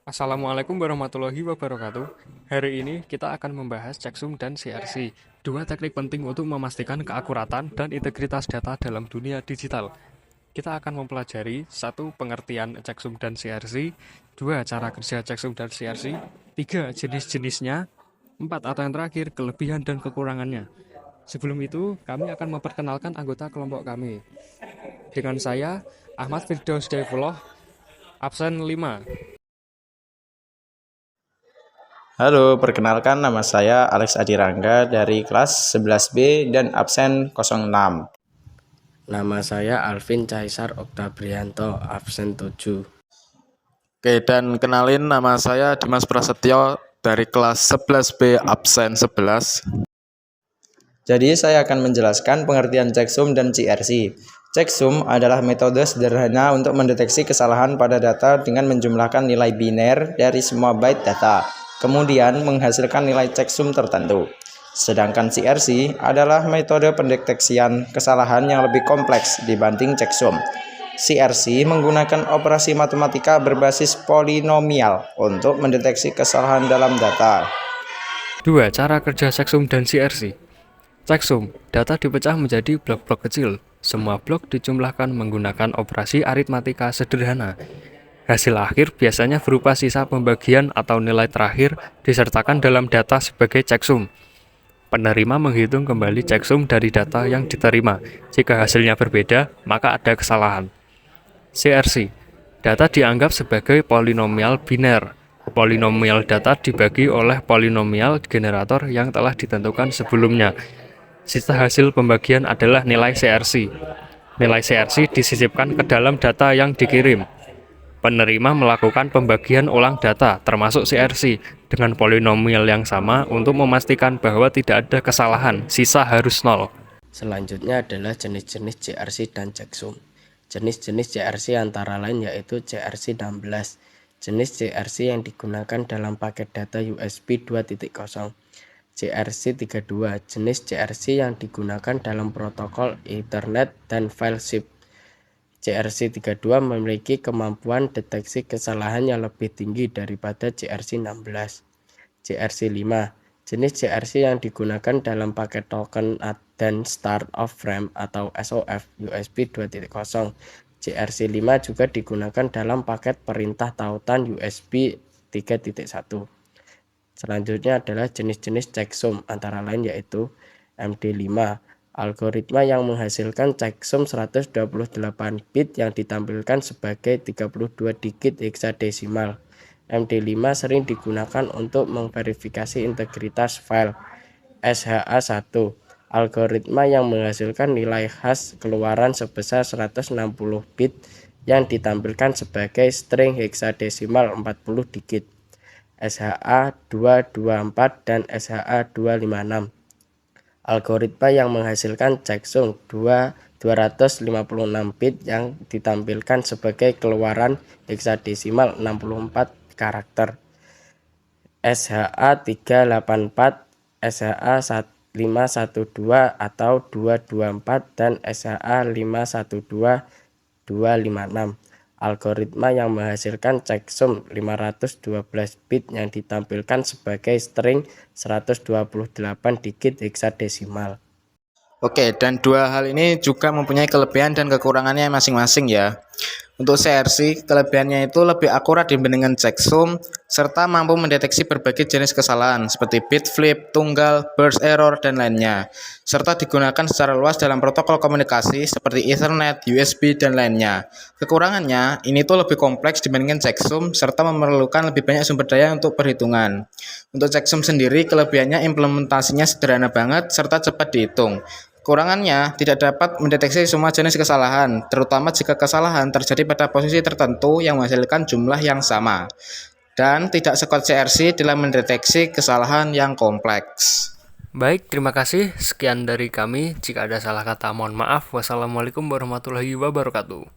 Assalamualaikum warahmatullahi wabarakatuh. Hari ini kita akan membahas checksum dan CRC, dua teknik penting untuk memastikan keakuratan dan integritas data dalam dunia digital. Kita akan mempelajari satu pengertian checksum dan CRC, dua cara kerja checksum dan CRC, tiga jenis-jenisnya, empat atau yang terakhir kelebihan dan kekurangannya. Sebelum itu, kami akan memperkenalkan anggota kelompok kami. Dengan saya, Ahmad Firdaus Daifullah, absen 5. Halo, perkenalkan nama saya Alex Adirangga dari kelas 11B dan absen 06. Nama saya Alvin Caisar Oktabrianto, absen 7. Oke, dan kenalin nama saya Dimas Prasetyo dari kelas 11B absen 11. Jadi saya akan menjelaskan pengertian checksum dan CRC. Checksum adalah metode sederhana untuk mendeteksi kesalahan pada data dengan menjumlahkan nilai biner dari semua byte data, kemudian menghasilkan nilai checksum tertentu. Sedangkan CRC adalah metode pendeteksian kesalahan yang lebih kompleks dibanding checksum. CRC menggunakan operasi matematika berbasis polinomial untuk mendeteksi kesalahan dalam data. Dua cara kerja checksum dan CRC. Checksum, data dipecah menjadi blok-blok kecil. Semua blok dijumlahkan menggunakan operasi aritmatika sederhana. Hasil akhir biasanya berupa sisa pembagian atau nilai terakhir disertakan dalam data sebagai checksum. Penerima menghitung kembali checksum dari data yang diterima. Jika hasilnya berbeda, maka ada kesalahan. CRC, data dianggap sebagai polinomial biner. Polinomial data dibagi oleh polinomial generator yang telah ditentukan sebelumnya. Sisa hasil pembagian adalah nilai CRC. Nilai CRC disisipkan ke dalam data yang dikirim. Penerima melakukan pembagian ulang data, termasuk CRC, dengan polinomial yang sama untuk memastikan bahwa tidak ada kesalahan, sisa harus 0. Selanjutnya adalah jenis-jenis CRC dan checksum. Jenis-jenis CRC antara lain yaitu CRC 16, jenis CRC yang digunakan dalam paket data USB 2.0. CRC 32, jenis CRC yang digunakan dalam protokol Ethernet dan file ship. CRC 32 memiliki kemampuan deteksi kesalahan yang lebih tinggi daripada CRC 16. CRC 5, jenis CRC yang digunakan dalam paket token dan start of frame atau SOF USB 2.0. CRC 5 juga digunakan dalam paket perintah tautan USB 3.1. Selanjutnya adalah jenis-jenis checksum antara lain yaitu MD5, algoritma yang menghasilkan checksum 128 bit yang ditampilkan sebagai 32 digit heksadesimal. MD5 sering digunakan untuk memverifikasi integritas file. SHA-1, algoritma yang menghasilkan nilai hash keluaran sebesar 160 bit yang ditampilkan sebagai string heksadesimal 40 digit. SHA-224 dan SHA-256, algoritma yang menghasilkan checksum 256 bit yang ditampilkan sebagai keluaran heksadesimal 64 karakter. SHA-384, SHA-512 atau 224 dan SHA-512 256, algoritma yang menghasilkan checksum 512 bit yang ditampilkan sebagai string 128 digit heksadesimal. Oke, dan dua hal ini juga mempunyai kelebihan dan kekurangannya masing-masing ya. Untuk CRC, kelebihannya itu lebih akurat dibandingkan checksum, serta mampu mendeteksi berbagai jenis kesalahan seperti bit flip, tunggal, burst error, dan lainnya. Serta digunakan secara luas dalam protokol komunikasi seperti Ethernet, USB, dan lainnya. Kekurangannya, ini tuh lebih kompleks dibandingkan checksum, serta memerlukan lebih banyak sumber daya untuk perhitungan. Untuk checksum sendiri, kelebihannya implementasinya sederhana banget, serta cepat dihitung. Kekurangannya, tidak dapat mendeteksi semua jenis kesalahan, terutama jika kesalahan terjadi pada posisi tertentu yang menghasilkan jumlah yang sama. Dan tidak sekuat CRC dalam mendeteksi kesalahan yang kompleks. Baik, terima kasih. Sekian dari kami. Jika ada salah kata, mohon maaf. Wassalamualaikum warahmatullahi wabarakatuh.